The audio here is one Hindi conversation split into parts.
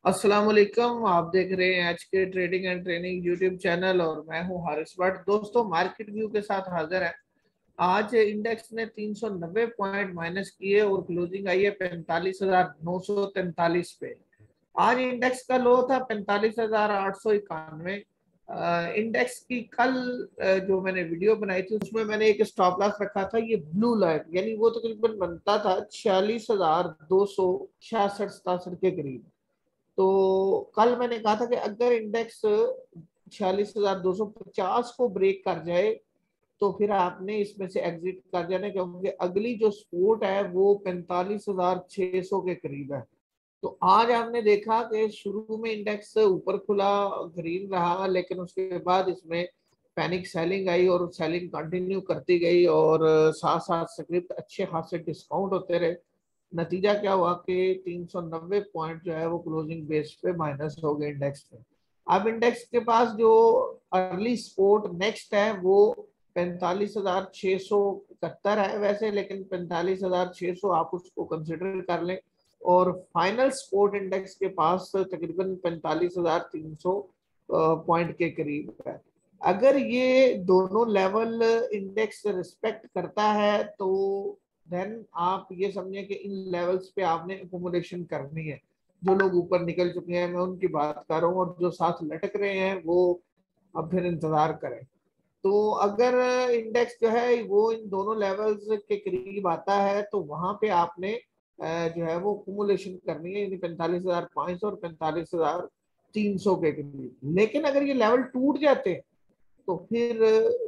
अस्सलाम वालेकुम। आप देख रहे हैं आज के trading and training YouTube channel और मैं हूं हारिस भट्ट। दोस्तों, मार्केट व्यू के साथ हाजिर है। आज इंडेक्स ने 390 पॉइंट माइनस किए और क्लोजिंग आई है 45,943 पे। आज इंडेक्स का लो था 45,891। इंडेक्स की कल जो मैंने वीडियो बनाई थी उसमें मैंने एक स्टॉप लॉस रखा था, ये ब्लू लाइन, यानी वो तकरीबन बनता था 46,266-67 के करीब। तो कल मैंने कहा था कि अगर इंडेक्स 46,250 को ब्रेक कर जाए तो फिर आपने इसमें से एग्जिट कर जाना, क्योंकि अगली जो सपोर्ट है वो 45,600 के करीब है। तो आज हमने देखा कि शुरू में इंडेक्स ऊपर खुला, ग्रीन रहा, लेकिन उसके बाद इसमें पैनिक सेलिंग आई और सेलिंग कंटिन्यू करती गई और साथ साथ स्क्रिप्ट अच्छे खासे डिस्काउंट होते रहे। नतीजा क्या हुआ कि 390 पॉइंट जो है वो क्लोजिंग बेस पे माइनस हो गए इंडेक्स पे। अब इंडेक्स के पास जो अर्ली सपोर्ट नेक्स्ट है वो 45,671 है वैसे, लेकिन 45,600 आप उसको कंसिडर कर लें। और फाइनल सपोर्ट इंडेक्स के पास तकरीबन 45,300 पॉइंट के करीब है। अगर ये दोनों लेवल इंडेक्स रिस्पेक्ट करता है तो देन आप ये समझें कि इन लेवल्स पे आपने एकोमोडेशन करनी है। जो लोग ऊपर निकल चुके हैं मैं उनकी बात कर रहा हूँ, और जो साथ लटक रहे हैं वो अब फिर इंतजार करें। तो अगर इंडेक्स जो है वो इन दोनों लेवल्स के करीब आता है तो वहां पे आपने जो है वो कुमुलेशन करनी है, यानी 45,500 और 45,300 के करीब। लेकिन अगर ये लेवल टूट जाते हैं तो फिर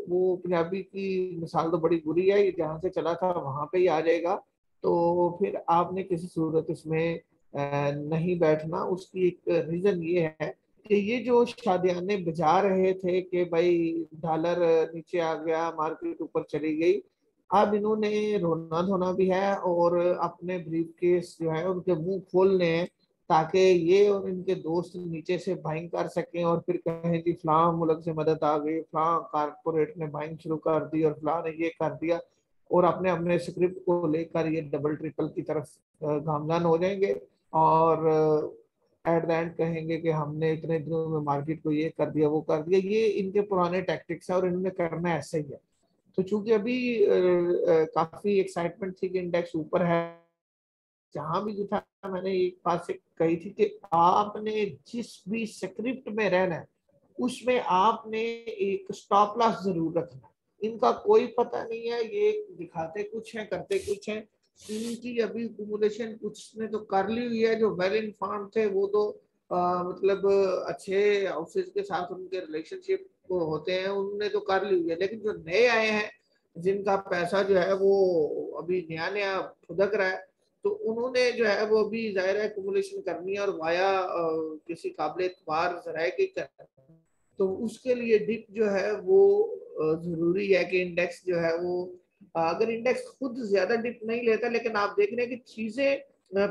वो पंजाबी की मिसाल तो बड़ी बुरी है, ये जहां से चला था वहां पे ही आ जाएगा। तो फिर आपने किसी सूरत इसमें नहीं बैठना। उसकी एक रीजन ये है कि ये जो शादियाने बजा रहे थे कि भाई डॉलर नीचे आ गया, मार्केट ऊपर चली गई, अब इन्होंने रोना धोना भी है और अपने ब्रीफ केस जो है उनके मुंह खोलने हैं, ताकि ये और इनके दोस्त नीचे से बाइंग कर सकें और फिर कहें कि फलां मुल्क से मदद आ गई, फलां कारपोरेट ने बाइंग शुरू कर दी और फलां ने ये कर दिया, और अपने अपने स्क्रिप्ट को लेकर ये डबल ट्रिपल की तरफ गामजान हो जाएंगे। और एट द एंड कहेंगे कि हमने इतने दिनों में मार्केट को ये कर दिया वो कर दिया। ये इनके पुराने टैक्टिक्स है और इन्होंने करना ऐसा ही है। तो चूंकि अभी काफी एक्साइटमेंट थी कि इंडेक्स ऊपर है, जहां भी था मैंने एक बात से कही थी कि आपने जिस भी स्क्रिप्ट में रहना है उसमें आपने एक स्टॉप लॉस जरूर रखना है। इनका कोई पता नहीं है, ये दिखाते कुछ है करते कुछ है। इनकी अभी कुमुलेशन कुछ ने तो कर ली हुई है, जो वेल इन्फॉर्म थे वो तो मतलब अच्छे हाउसेज के साथ उनके रिलेशनशिप होते हैं, उनने तो कर ली हुई है। लेकिन जो नए आए हैं जिनका पैसा जो है वो अभी नया नया फुदक रहा है, तो उन्होंने जो है वो अभी जाहिर है कुमुलेशन करनी है और वाया किसी काबिल एतबार जराए की करना है। तो उसके लिए डिप जो है वो जरूरी है कि इंडेक्स जो है वो अगर इंडेक्स खुद ज्यादा डिप नहीं लेता, लेकिन आप देख रहे हैं कि चीजें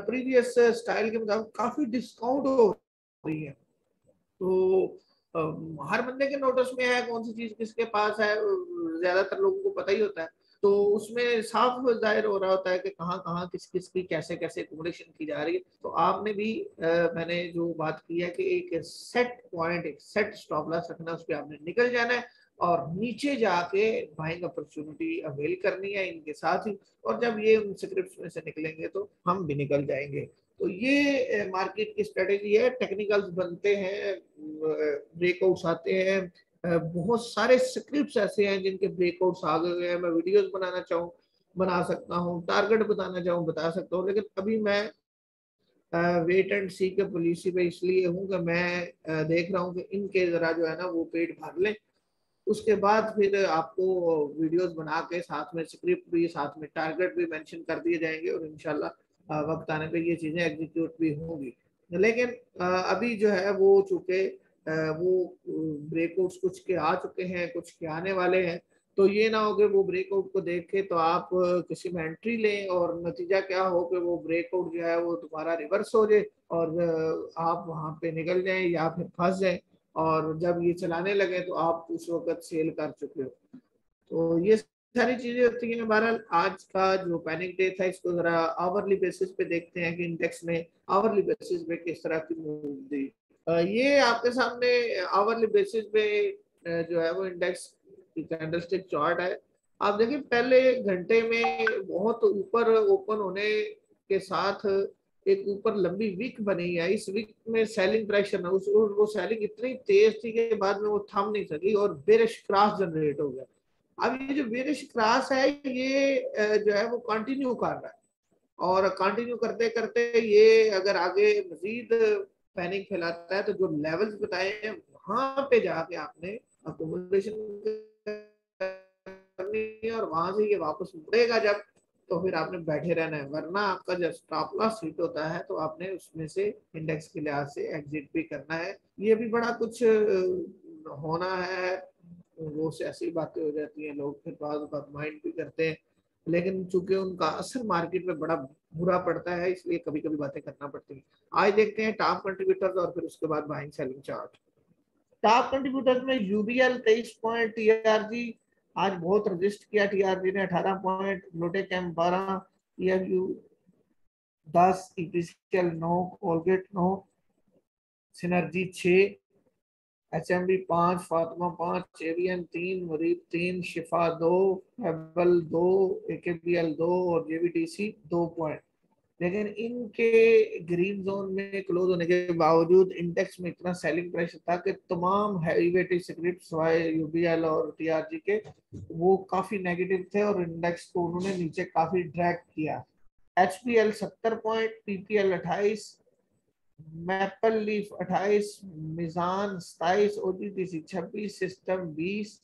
प्रीवियस स्टाइल के मुताबिक काफी डिस्काउंट हो रही है। तो हर बंदे के नोटिस में है कौन सी चीज किसके पास है, ज्यादातर लोगों को पता ही होता है। तो उसमें साफ जाहिर हो रहा होता है कि कहाँ कहाँ किस किस की कैसे कैसे एकोमोडेशन की जा रही है। तो आपने भी मैंने जो बात की है कि एक सेट पॉइंट, एक सेट स्टॉप लॉस रखना, उस पर आपने निकल जाना है और नीचे जाके बाइंग अपॉर्चुनिटी अवेल करनी है इनके साथ ही। और जब ये उन स्क्रिप्ट में से निकलेंगे तो हम भी निकल जाएंगे। तो ये मार्केट की स्ट्रेटेजी है। टेक्निकल्स बनते हैं, ब्रेकआउट्स आते हैं, बहुत सारे स्क्रिप्ट्स ऐसे हैं जिनके ब्रेकआउट्स आ गए हैं। मैं वीडियोस बनाना चाहूँ बना सकता हूँ, टारगेट बताना चाहूँ बता सकता हूँ, लेकिन अभी मैं वेट एंड सी के पॉलिसी पे इसलिए हूँ कि मैं देख रहा हूँ कि इनके जरा जो है ना वो पेट भर लें। उसके बाद फिर आपको वीडियोस बना के साथ में स्क्रिप्ट भी साथ में टारगेट भी मेंशन कर दिए जाएंगे और इंशाल्लाह वक्त आने पे ये चीजें एग्जीक्यूट भी होंगी। लेकिन अभी जो है वो चूंकि वो ब्रेकआउट्स कुछ के आ चुके हैं, कुछ के आने वाले हैं, तो ये ना हो कि वो ब्रेकआउट को देख के तो आप किसी में एंट्री लें और नतीजा क्या हो कि वो ब्रेकआउट जो है वो दोबारा रिवर्स हो जाए और आप वहां पे निकल जाएं या फिर फंस जाएं, और जब ये चलाने लगे तो आप उस वक्त सेल कर चुके हो। तो ये सारी चीजें होती हैं। बहरहाल आज का जो पैनिक डे था इसको जरा आवरली बेसिस पे देखते हैं कि इंडेक्स ने आवरली बेसिस पे किस तरह की मूव दी। ये आपके सामने आवरली बेसिस पे जो है वो इंडेक्स की कैंडलस्टिक चार्ट है। आप देखिए पहले घंटे में बहुत ऊपर ओपन होने के साथ एक ऊपर लंबी विक बनी है। इस विक में सेलिंग प्रेशर है, उस वो सेलिंग इतनी तेज थी कि बाद में वो थम नहीं सकी और बेरिश क्रॉस जनरेट हो गया। अब ये जो बेरिश क्रॉस है ये जो है वो कंटिन्यू कर रहा है, और कंटिन्यू करते करते ये अगर आगे मजीद पैनिक फैलाता है तो जो लेवल्स बताए हैं वहां पे जाके आपने अकोमोडेशन करनी है, और वहां से ये वापस मुड़ेगा जब, तो फिर आपने बैठे रहना है। वरना आपका जब स्टॉप लॉस हिट होता है तो आपने उसमें से इंडेक्स के लिहाज से एग्जिट भी करना है। ये भी बड़ा कुछ होना है, वो से ऐसी बातें हो जाती हैं, लोग फिर बाद माइंड भी करते हैं, लेकिन चूंकि उनका असर मार्केट में बड़ा बुरा पड़ता है इसलिए कभी कभी बातें करना पड़ती हैं। आज देखते हैं टॉप कंट्रीब्यूटर्स और फिर उसके बाद buying selling chart. Top contributors में यूबीएल 23 पॉइंट, टीआरजी आज बहुत रजिस्ट किया, टीआरजी ने 18 पॉइंट, ग्लोटेक 12, EFU 10, EPCL 9, Colgate 9, Synergy 6, HMB 5, Fatima 5, AVN 3, मुरीब 3, शिफा 2, हेबल 2, एकेबीएल 2 और जेवीडीसी 2 पॉइंट। लेकिन इनके ग्रीन जोन में क्लोज होने के बावजूद इंडेक्स में इतना सेलिंग प्रेशर था कि तमाम हैवी सिक्रिप्ट वाई यूबीएल और टीआरजी के वो काफी नेगेटिव थे और इंडेक्स को उन्होंने नीचे काफी ड्रैग किया। HPL 70 point, PPL 28, maple leaf 28, मिजान 27, ओजीटीसी 26, system 20,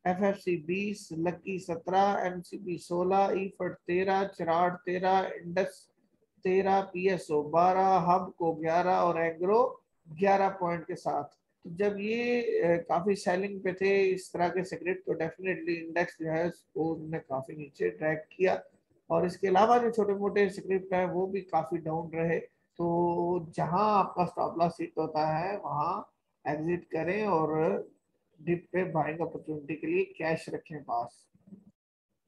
FFC 20, lucky 17, MCB 16, ईफट 13, Chirad 13, Indus 13, PSO 12, hub को 11 और एग्रो 11 पॉइंट के साथ। तो जब ये काफी सेलिंग पे थे इस तरह के सेक्रेट तो डेफिनेटली इंडेक्स जो है उसको उन्होंने काफी नीचे ट्रैक किया, और इसके अलावा जो छोटे मोटे स्क्रिप्ट है वो भी काफी डाउन रहे। तो जहां आपका स्टॉप लॉस हिट होता है वहां एग्जिट करें और डिप पे बाइंग अपॉर्चुनिटी के लिए कैश रखें पास।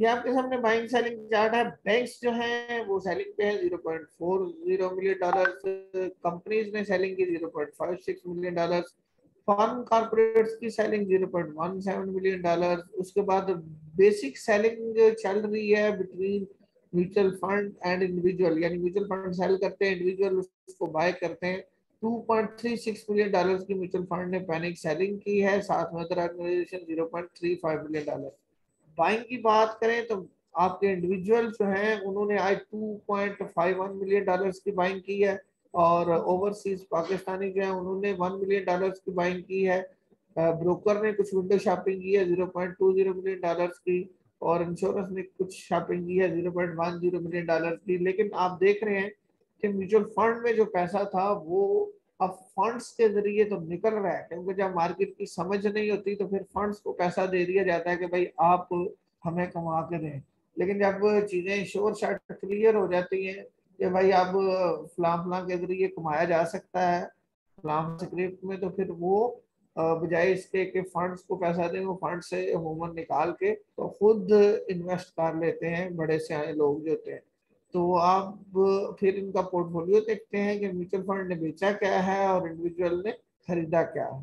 ये आपके सामने बाइंग सेलिंग चार्ट है। बैंक्स जो है वो सेलिंग पे है 0.40 मिलियन डॉलर, कंपनीज ने सेलिंग की 0.56 मिलियन डॉलर, फॉरेन कॉर्पोरेट्स की सेलिंग 0.17 मिलियन डॉलर। उसके बाद बेसिक सेलिंग चल रही है between mutual fund and individual, यानी म्यूचुअल फंड सेल करते हैं, इंडिविजुअल उसको बाय करते हैं। 2.36 मिलियन डॉलर की म्यूचुअल फंड ने पैनिक सेलिंग की है, साथ में other organisation 0.35 million dollar. Buying की बात करें तो आपके इंडिविजुअल जो हैं उन्होंने आज 2.51 मिलियन डॉलर्स की बाइंग की है, और ओवरसीज पाकिस्तानी जो है उन्होंने 1 मिलियन डॉलर्स की बाइंग की है। ब्रोकर ने कुछ विंडो शॉपिंग की है 0.20 मिलियन डॉलर्स की, और इंश्योरेंस ने कुछ शॉपिंग की है 0.10 मिलियन डॉलर्स की। लेकिन आप देख रहे हैं कि म्यूचुअल फंड में जो पैसा था वो अब फंड्स के जरिए तो निकल रहा है, क्योंकि जब मार्केट की समझ नहीं होती तो फिर फंड्स को पैसा दे दिया जाता है कि भाई आप हमें कमा के दें। लेकिन जब चीजें श्योर शार्ट क्लियर हो जाती हैं कि भाई अब फलां फलां के जरिए कमाया जा सकता है फलां स्क्रिप्ट में, तो फिर वो बजाय इसके कि फंड्स को पैसा दें वो फंड से अमूमन निकाल के तो खुद इन्वेस्ट कर लेते हैं बड़े से लोग जो होते हैं। तो आप फिर इनका पोर्टफोलियो देखते हैं कि म्यूचुअल फंड ने बेचा क्या है और इंडिविजुअल ने खरीदा क्या है।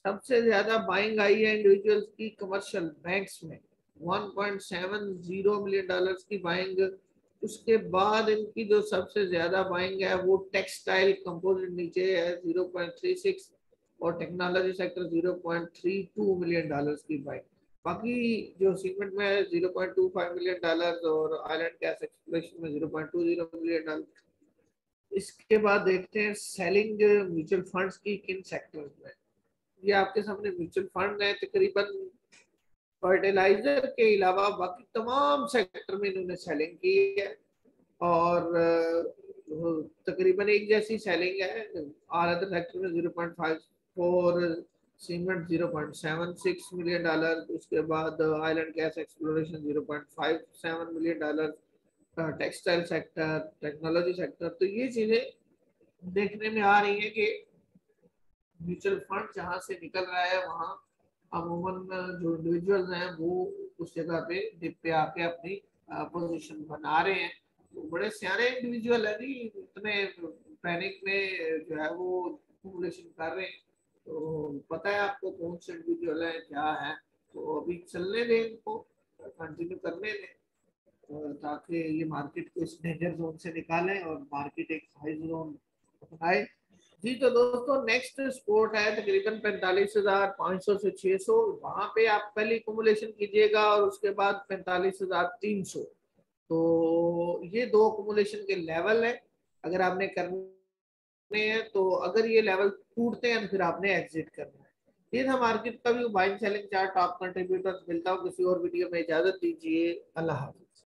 सबसे ज्यादा बाइंग आई है इंडिविजुअल्स की कमर्शियल बैंक्स में 1.70 मिलियन डॉलर्स की बाइंग। उसके बाद इनकी जो सबसे ज्यादा बाइंग है वो टेक्सटाइल कंपोजिट नीचे है 0.36, और टेक्नोलॉजी सेक्टर 0.32 मिलियन डॉलर्स की बाइंग। बाकी जो सीमेंट में है 0.25 मिलियन डॉलर, और ऑयल एंड गैस एक्सप्लोरेशन में 0.20 मिलियन डॉलर। इसके बाद देखते हैं सेलिंग म्यूचुअल फंड्स की किन सेक्टर्स में। ये आपके सामने म्यूचुअल फंड है, तकरीबन फर्टिलाइजर के अलावा बाकी तमाम सेक्टर में इन्होंने सेलिंग की है, और तकरीबन एक जैसी सेलिंग है। ऑल अदर सेक्टर में 0.54, सीमेंट 0.76 मिलियन डॉलर, उसके बाद oil and gas exploration 0.57 million dollar, textile sector, technology sector. तो ये चीजें देखने में आ रही है कि म्यूचुअल फंड जहां से निकल रहा है वहां अमूमन जो इंडिविजुअल्स हैं वो उस जगह पे डिप पे आके अपनी पोजीशन बना रहे हैं। तो बड़े सियाने इंडिविजुअल है नहीं, इतने पैनिक में जो है वो एक्यूमुलेशन कर रहे हैं। तो पता है आपको कौन से इंडिविजुअल है क्या है। तो अभी चलने दें इनको, कंटिन्यू करने दें, ताकि ये मार्केट को इस डेंजर जोन से निकालें और मार्केट एक हाई जोन अपनाए। जी तो दोस्तों नेक्स्ट स्पोर्ट है तकरीबन 45,500 से 600, वहां पे आप पहले एक्यूमुलेशन कीजिएगा और उसके बाद 45,300। तो ये दो एक्यूमुलेशन के लेवल है, अगर आपने करने हैं तो अगर ये लेवल टूटते हैं तो फिर आपने एग्जिट करना है। ये था मार्केट का view, buying selling chart, top contributors. मिलता हूँ किसी और वीडियो में, इजाजत दीजिए, अल्लाह हाफिज।